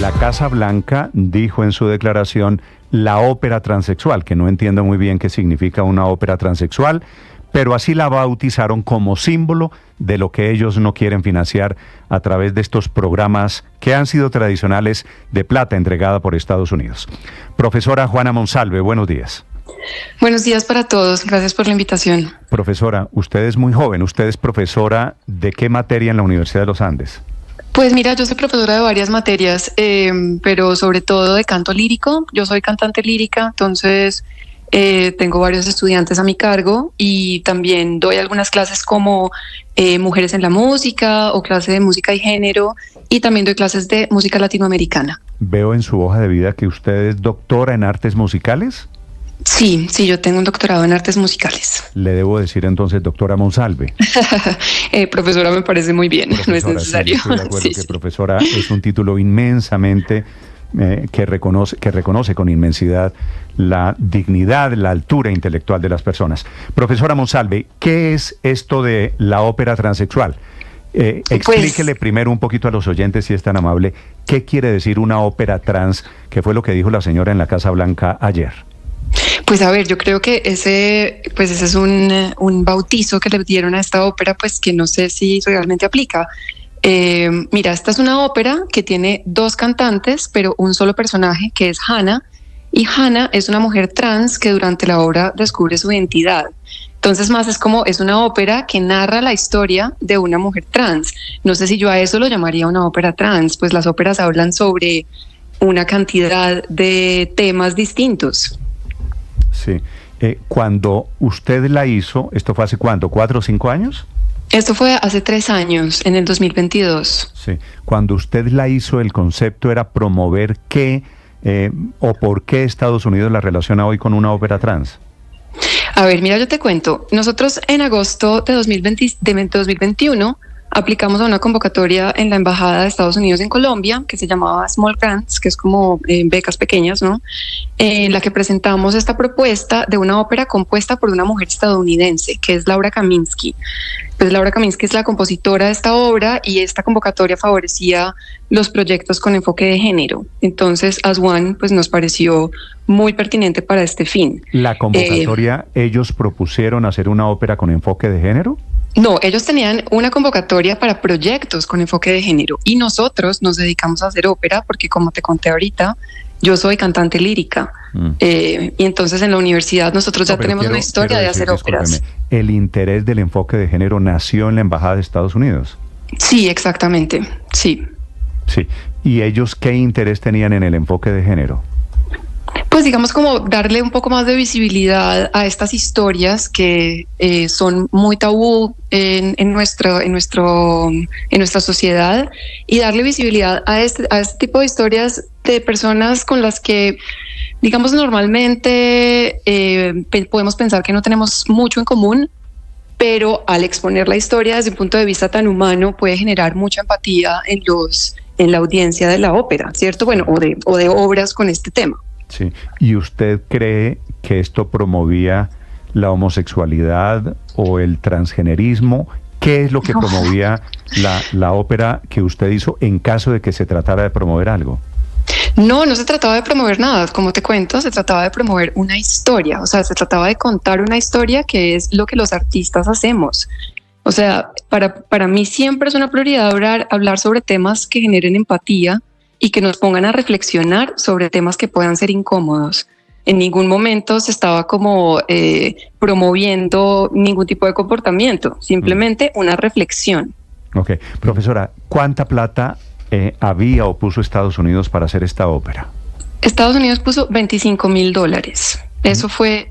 La Casa Blanca dijo en su declaración la ópera transexual, que no entiendo muy bien qué significa una ópera transexual, pero así la bautizaron como símbolo de lo que ellos no quieren financiar a través de estos programas que han sido tradicionales de plata entregada por Estados Unidos. Profesora Juana Monsalve, buenos días. Buenos días para todos, gracias por la invitación. Profesora, usted es muy joven, usted es profesora ¿de qué materia en la Universidad de los Andes? Pues mira, yo soy profesora de varias materias, pero sobre todo de canto lírico. Yo soy cantante lírica, entonces tengo varios estudiantes a mi cargo y también doy algunas clases como Mujeres en la Música o clase de música y género, y también doy clases de música latinoamericana. Veo en su hoja de vida que usted es doctora en artes musicales. Sí, yo tengo un doctorado en artes musicales. Le debo decir entonces doctora Monsalve. Profesora me parece muy bien, profesora, no es necesario. Sí, estoy de acuerdo que profesora es un título inmensamente que reconoce con inmensidad la dignidad, la altura intelectual de las personas. Profesora Monsalve, ¿qué es esto de la ópera transexual? Explíquele primero un poquito a los oyentes, si es tan amable, qué quiere decir una ópera trans, que fue lo que dijo la señora en la Casa Blanca ayer. Pues a ver, yo creo que ese es un bautizo que le dieron a esta ópera, pues que no sé si realmente aplica. Mira, esta es una ópera que tiene dos cantantes, pero un solo personaje, que es Hannah, y Hannah es una mujer trans que durante la obra descubre su identidad. Entonces es una ópera que narra la historia de una mujer trans. No sé si yo a eso lo llamaría una ópera trans, pues las óperas hablan sobre una cantidad de temas distintos. Sí. Cuando usted la hizo, ¿esto fue hace cuánto? ¿4 o 5 años? Esto fue hace 3 años, en el 2022. Sí. Cuando usted la hizo, el concepto era promover qué o por qué Estados Unidos la relaciona hoy con una ópera trans. A ver, mira, yo te cuento. Nosotros en agosto de 2021 aplicamos a una convocatoria en la Embajada de Estados Unidos en Colombia, que se llamaba Small Grants, que es como becas pequeñas, ¿no? En la que presentamos esta propuesta de una ópera compuesta por una mujer estadounidense, que es Laura Kaminsky. Pues Laura Kaminsky es la compositora de esta obra y esta convocatoria favorecía los proyectos con enfoque de género. Entonces, As One, pues nos pareció muy pertinente para este fin. ¿La convocatoria, ellos propusieron hacer una ópera con enfoque de género? No, ellos tenían una convocatoria para proyectos con enfoque de género y nosotros nos dedicamos a hacer ópera porque, como te conté ahorita, yo soy cantante lírica. Y entonces en la universidad nosotros ya tenemos una historia de hacer óperas. ¿El interés del enfoque de género nació en la Embajada de Estados Unidos? Sí, exactamente, sí. Sí. ¿Y ellos qué interés tenían en el enfoque de género? Pues digamos como darle un poco más de visibilidad a estas historias que son muy tabú en nuestra sociedad, y darle visibilidad a este tipo de historias de personas con las que, digamos, normalmente podemos pensar que no tenemos mucho en común, pero al exponer la historia desde un punto de vista tan humano puede generar mucha empatía en la audiencia de la ópera, ¿cierto? Bueno, o de obras con este tema. Sí. ¿Y usted cree que esto promovía la homosexualidad o el transgenerismo? ¿Qué es lo que promovía la ópera que usted hizo en caso de que se tratara de promover algo? No se trataba de promover nada, como te cuento, se trataba de promover una historia, o sea, se trataba de contar una historia, que es lo que los artistas hacemos. O sea, para mí siempre es una prioridad hablar sobre temas que generen empatía y que nos pongan a reflexionar sobre temas que puedan ser incómodos. En ningún momento se estaba como promoviendo ningún tipo de comportamiento, simplemente una reflexión. Ok. Profesora, ¿cuánta plata había o puso Estados Unidos para hacer esta ópera? Estados Unidos puso $25,000. Eso fue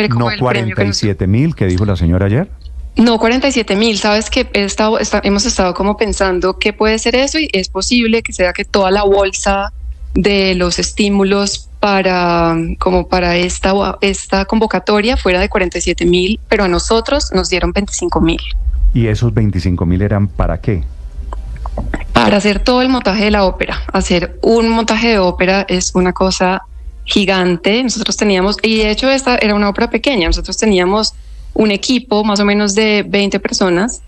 como el premio que nos... ¿47,000 que dijo la señora ayer? No, 47,000. Sabes que hemos estado como pensando qué puede ser eso, y es posible que sea que toda la bolsa de los estímulos para esta convocatoria fuera de 47,000, pero a nosotros nos dieron 25,000. ¿Y esos 25,000 eran para qué? Para hacer todo el montaje de la ópera. Hacer un montaje de ópera es una cosa gigante. Nosotros teníamos, y de hecho esta era una ópera pequeña, nosotros teníamos un equipo más o menos de 20 personas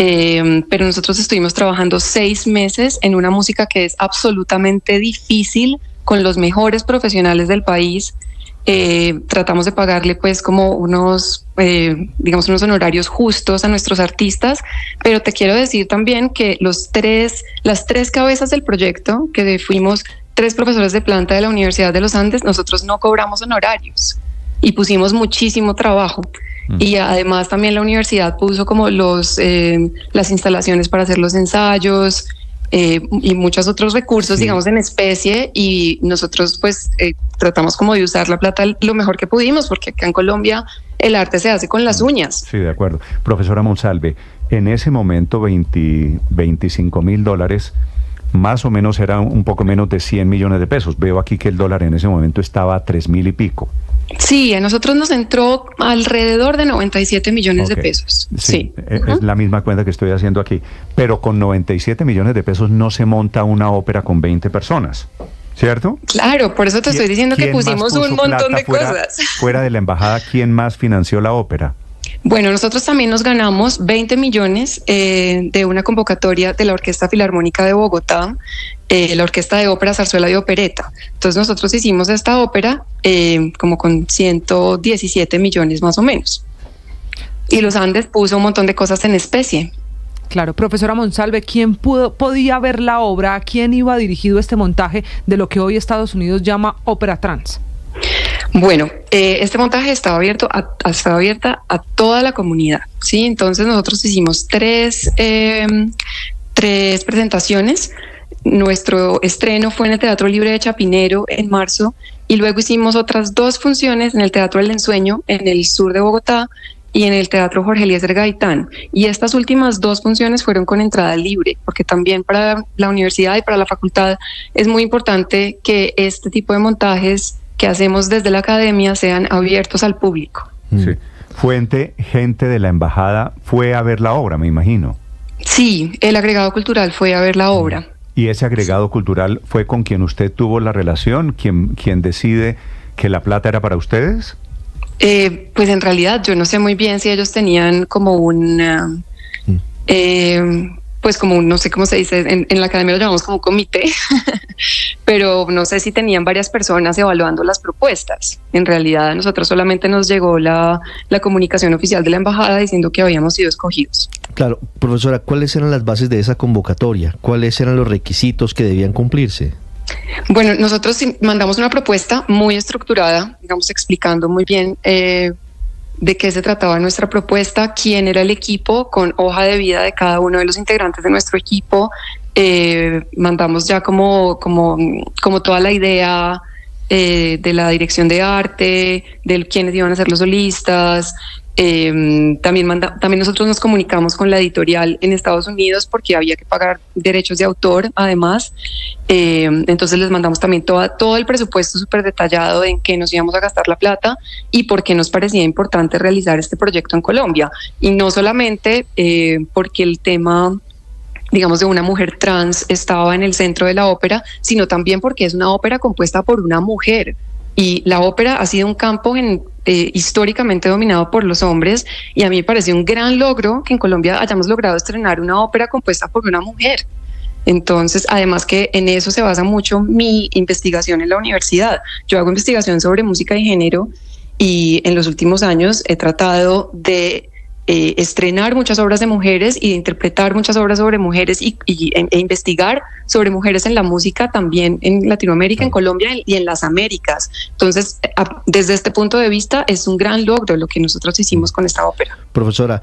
pero nosotros estuvimos trabajando 6 meses en una música que es absolutamente difícil, con los mejores profesionales del país. Tratamos de pagarle pues como unos honorarios justos a nuestros artistas, pero te quiero decir también que las tres cabezas del proyecto, que fuimos 3 profesores de planta de la Universidad de los Andes, nosotros no cobramos honorarios y pusimos muchísimo trabajo. Y además también la universidad puso como las instalaciones para hacer los ensayos, y muchos otros recursos, digamos, en especie, y nosotros pues tratamos como de usar la plata lo mejor que pudimos, porque acá en Colombia el arte se hace con las uñas. Sí, de acuerdo. Profesora Monsalve, en ese momento $25.000 más o menos era un poco menos de 100 millones de pesos. Veo aquí que el dólar en ese momento estaba a 3.000 y pico. Sí, a nosotros nos entró alrededor de 97 millones de pesos. Sí. Es la misma cuenta que estoy haciendo aquí. Pero con 97 millones de pesos no se monta una ópera con 20 personas, ¿cierto? Claro, por eso te estoy diciendo que pusimos un montón de cosas. Fuera de la embajada, ¿quién más financió la ópera? Bueno, nosotros también nos ganamos 20 millones de una convocatoria de la Orquesta Filarmónica de Bogotá, la Orquesta de Ópera, Zarzuela y Opereta. Entonces nosotros hicimos esta ópera como con 117 millones más o menos. Y Los Andes puso un montón de cosas en especie. Claro, profesora Monsalve, ¿quién podía ver la obra? ¿A quién iba dirigido este montaje de lo que hoy Estados Unidos llama ópera trans? Bueno, este montaje estaba abierta a toda la comunidad, ¿sí? Entonces nosotros hicimos tres presentaciones. Nuestro estreno fue en el Teatro Libre de Chapinero en marzo, y luego hicimos otras 2 funciones en el Teatro El Ensueño en el sur de Bogotá y en el Teatro Jorge Eliezer Gaitán. Y estas últimas 2 funciones fueron con entrada libre, porque también para la universidad y para la facultad es muy importante que este tipo de montajes que hacemos desde la academia sean abiertos al público. Sí. Gente de la embajada fue a ver la obra, me imagino. Sí, el agregado cultural fue a ver la obra. ¿Y ese agregado cultural fue con quien usted tuvo la relación? ¿Quién decide que la plata era para ustedes? Pues en realidad yo no sé muy bien si ellos tenían como pues como no sé cómo se dice, en la academia lo llamamos como un comité, pero no sé si tenían varias personas evaluando las propuestas. En realidad a nosotros solamente nos llegó la comunicación oficial de la embajada diciendo que habíamos sido escogidos. Claro, profesora, ¿cuáles eran las bases de esa convocatoria? ¿Cuáles eran los requisitos que debían cumplirse? Bueno, nosotros mandamos una propuesta muy estructurada, digamos, explicando muy bien de qué se trataba nuestra propuesta, quién era el equipo, con hoja de vida de cada uno de los integrantes de nuestro equipo. Mandamos ya como toda la idea de la dirección de arte, de quiénes iban a ser los solistas. También nosotros nos comunicamos con la editorial en Estados Unidos porque había que pagar derechos de autor además. Entonces les mandamos también todo el presupuesto súper detallado en qué nos íbamos a gastar la plata y por qué nos parecía importante realizar este proyecto en Colombia. Y no solamente porque el tema, digamos, de una mujer trans estaba en el centro de la ópera, sino también porque es una ópera compuesta por una mujer. Y la ópera ha sido un campo históricamente dominado por los hombres, y a mí me parece un gran logro que en Colombia hayamos logrado estrenar una ópera compuesta por una mujer. Entonces, además que en eso se basa mucho mi investigación en la universidad. Yo hago investigación sobre música y género, y en los últimos años he tratado de estrenar muchas obras de mujeres y de interpretar muchas obras sobre mujeres e investigar sobre mujeres en la música también en Latinoamérica, en Colombia y en las Américas. Entonces, desde este punto de vista, es un gran logro lo que nosotros hicimos con esta ópera. Profesora,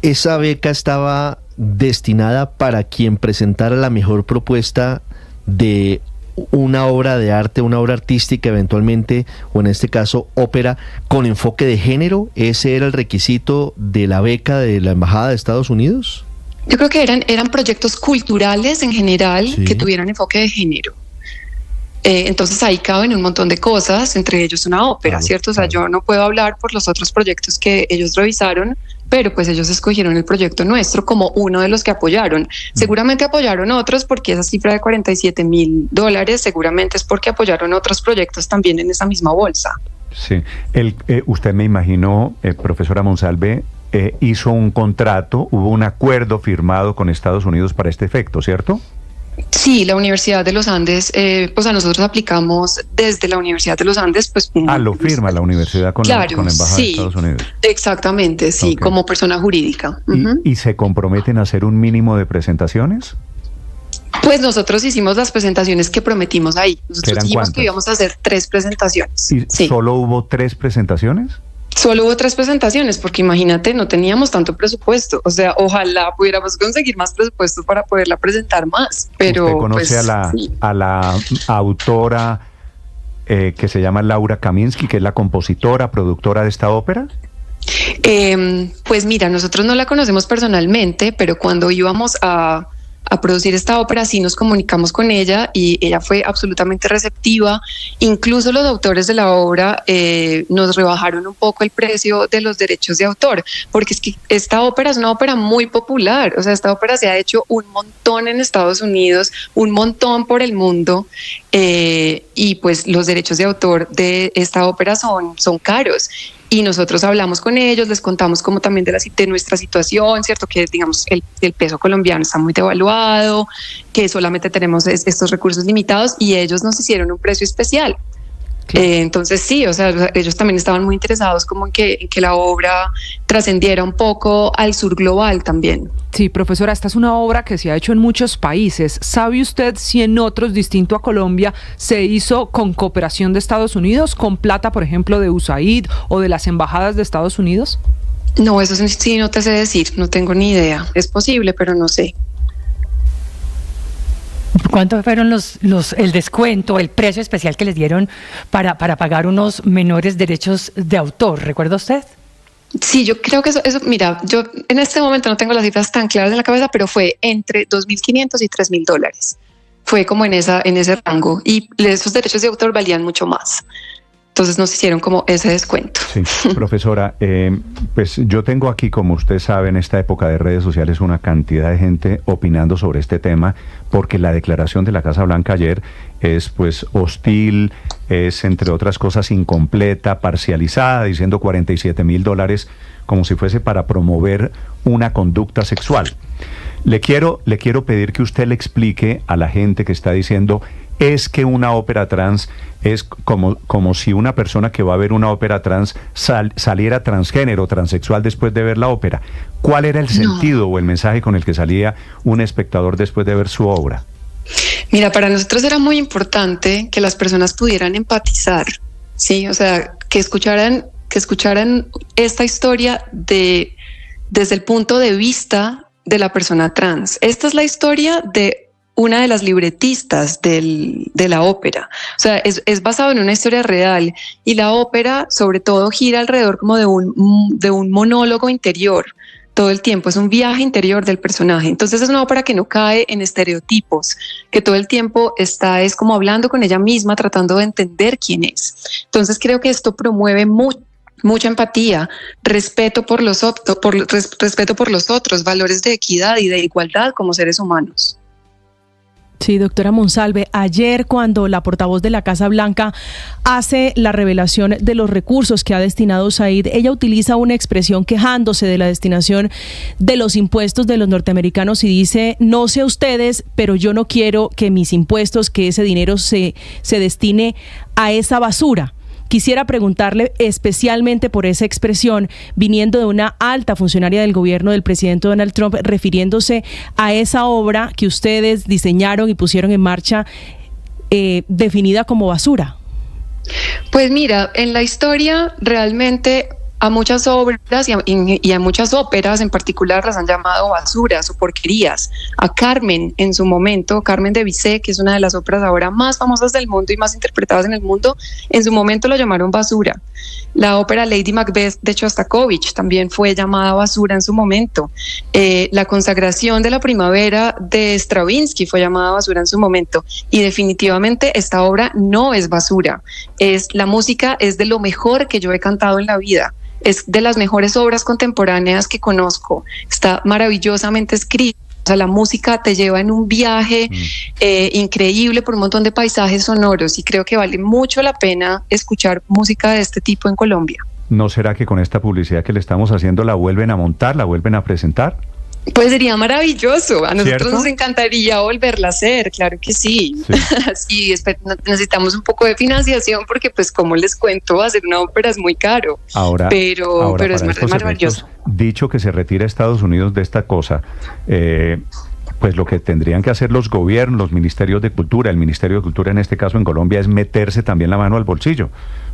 ¿esa beca estaba destinada para quien presentara la mejor propuesta de una obra de arte, una obra artística eventualmente, o en este caso ópera, con enfoque de género? ¿Ese era el requisito de la beca de la Embajada de Estados Unidos? Yo creo que eran proyectos culturales en general, sí, que tuvieran enfoque de género. Entonces ahí caben un montón de cosas, entre ellos una ópera, ¿cierto? O sea, yo no puedo hablar por los otros proyectos que ellos revisaron, pero pues ellos escogieron el proyecto nuestro como uno de los que apoyaron. Seguramente apoyaron otros, porque esa cifra de $47,000 seguramente es porque apoyaron otros proyectos también en esa misma bolsa. Sí, usted me imaginó, profesora Monsalve, hizo un contrato, hubo un acuerdo firmado con Estados Unidos para este efecto, ¿cierto? Sí, la Universidad de los Andes, pues a nosotros aplicamos desde la Universidad de los Andes, pues... Lo firma la universidad con, claro, con la Embajada sí, de Estados Unidos. Exactamente, sí, Okay. como persona jurídica. ¿Y se comprometen a hacer un mínimo de presentaciones? Pues nosotros hicimos las presentaciones que prometimos ahí. Nosotros dijimos ¿cuántas? que íbamos a hacer 3 presentaciones. ¿Y Sí. solo hubo 3 presentaciones? Solo hubo 3 presentaciones, porque imagínate, no teníamos tanto presupuesto. O sea, ojalá pudiéramos conseguir más presupuesto para poderla presentar más. Pero ¿Usted conoce pues, sí. a la autora que se llama Laura Kaminsky, que es la compositora, productora de esta ópera? Pues mira, nosotros no la conocemos personalmente, pero cuando íbamos a producir esta ópera sí nos comunicamos con ella y ella fue absolutamente receptiva. Incluso los autores de la obra nos rebajaron un poco el precio de los derechos de autor, porque es que esta ópera es una ópera muy popular. O sea, esta ópera se ha hecho un montón en Estados Unidos, un montón por el mundo, y pues los derechos de autor de esta ópera son caros. Y nosotros hablamos con ellos, les contamos como también de nuestra situación, ¿cierto? Que digamos el peso colombiano está muy devaluado, que solamente tenemos estos recursos limitados, y ellos nos hicieron un precio especial. Claro. Entonces sí, o sea, ellos también estaban muy interesados como en que la obra trascendiera un poco al sur global también. Sí, profesora, esta es una obra que se ha hecho en muchos países. ¿Sabe usted si en otros, distinto a Colombia, se hizo con cooperación de Estados Unidos, con plata, por ejemplo, de USAID o de las embajadas de Estados Unidos? No, eso sí no te sé decir, no tengo ni idea. Es posible, pero no sé. ¿Cuánto fueron el descuento, el precio especial que les dieron para pagar unos menores derechos de autor? ¿Recuerda usted? Sí, yo creo que eso, mira, yo en este momento no tengo las cifras tan claras en la cabeza, pero fue entre $2.500 y $3.000. Fue como en ese rango, y esos derechos de autor valían mucho más. Entonces nos hicieron como ese descuento. Sí, profesora, pues yo tengo aquí, como usted sabe, en esta época de redes sociales una cantidad de gente opinando sobre este tema, porque la declaración de la Casa Blanca ayer es pues hostil, es entre otras cosas incompleta, parcializada, diciendo $47.000 como si fuese para promover una conducta sexual. Le quiero pedir que usted le explique a la gente que está diciendo es que una ópera trans es como si una persona que va a ver una ópera trans saliera transgénero, transexual después de ver la ópera. ¿Cuál era el sentido o el mensaje con el que salía un espectador después de ver su obra? Mira, para nosotros era muy importante que las personas pudieran empatizar, ¿sí? O sea, que escucharan esta historia desde el punto de vista de la persona trans. Esta es la historia de una de las libretistas de la ópera. O sea, es basado en una historia real, y la ópera sobre todo gira alrededor como de un monólogo interior todo el tiempo. Es un viaje interior del personaje. Entonces es una ópera que no cae en estereotipos, que todo el tiempo es como hablando con ella misma, tratando de entender quién es. Entonces creo que esto promueve mucha empatía, respeto por los otros, valores de equidad y de igualdad como seres humanos. Sí, doctora Monsalve, ayer cuando la portavoz de la Casa Blanca hace la revelación de los recursos que ha destinado USAID, ella utiliza una expresión quejándose de la destinación de los impuestos de los norteamericanos y dice, no sé ustedes, pero yo no quiero que mis impuestos, que ese dinero se destine a esa basura. Quisiera preguntarle especialmente por esa expresión, viniendo de una alta funcionaria del gobierno del presidente Donald Trump, refiriéndose a esa obra que ustedes diseñaron y pusieron en marcha, definida como basura. Pues mira, en la historia realmente a muchas obras y a muchas óperas en particular las han llamado basuras o porquerías. A Carmen en su momento, Carmen de Bizet, que es una de las óperas ahora más famosas del mundo y más interpretadas en el mundo, en su momento lo llamaron basura. La ópera Lady Macbeth de Shostakovich también fue llamada basura en su momento. La consagración de la primavera de Stravinsky fue llamada basura en su momento, y definitivamente esta obra no es basura. La música es de lo mejor que yo he cantado en la vida. Es de las mejores obras contemporáneas que conozco. Está maravillosamente escrita. O sea, la música te lleva en un viaje increíble por un montón de paisajes sonoros, y creo que vale mucho la pena escuchar música de este tipo en Colombia. ¿No será que con esta publicidad que le estamos haciendo la vuelven a montar, la vuelven a presentar? Pues sería maravilloso. A nosotros ¿Cierto? nos encantaría volverla a hacer, claro que sí. Sí, necesitamos un poco de financiación porque, pues, como les cuento, hacer una ópera es muy caro. Ahora pero es para estos maravilloso. efectos, dicho que se retira Estados Unidos de esta cosa, pues lo que tendrían que hacer los gobiernos, los ministerios de cultura, el Ministerio de Cultura en este caso en Colombia, es meterse también la mano al bolsillo,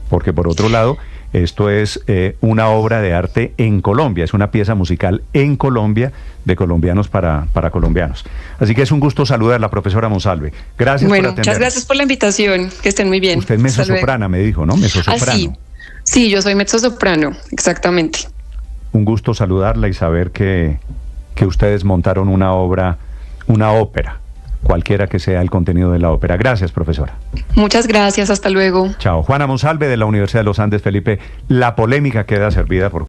porque por otro lado, esto es una obra de arte en Colombia, es una pieza musical en Colombia, de colombianos para colombianos. Así que es un gusto saludar a la profesora Monsalve. Gracias por atendernos. Muchas gracias por la invitación, que estén muy bien. Usted es mezzosoprana, me dijo, ¿no? Mezzosoprano. Sí, yo soy mezzosoprano, exactamente. Un gusto saludarla y saber que ustedes montaron una ópera, cualquiera que sea el contenido de la ópera. Gracias, profesora. Muchas gracias, hasta luego. Chao. Juana Monsalve de la Universidad de los Andes, Felipe. La polémica queda servida por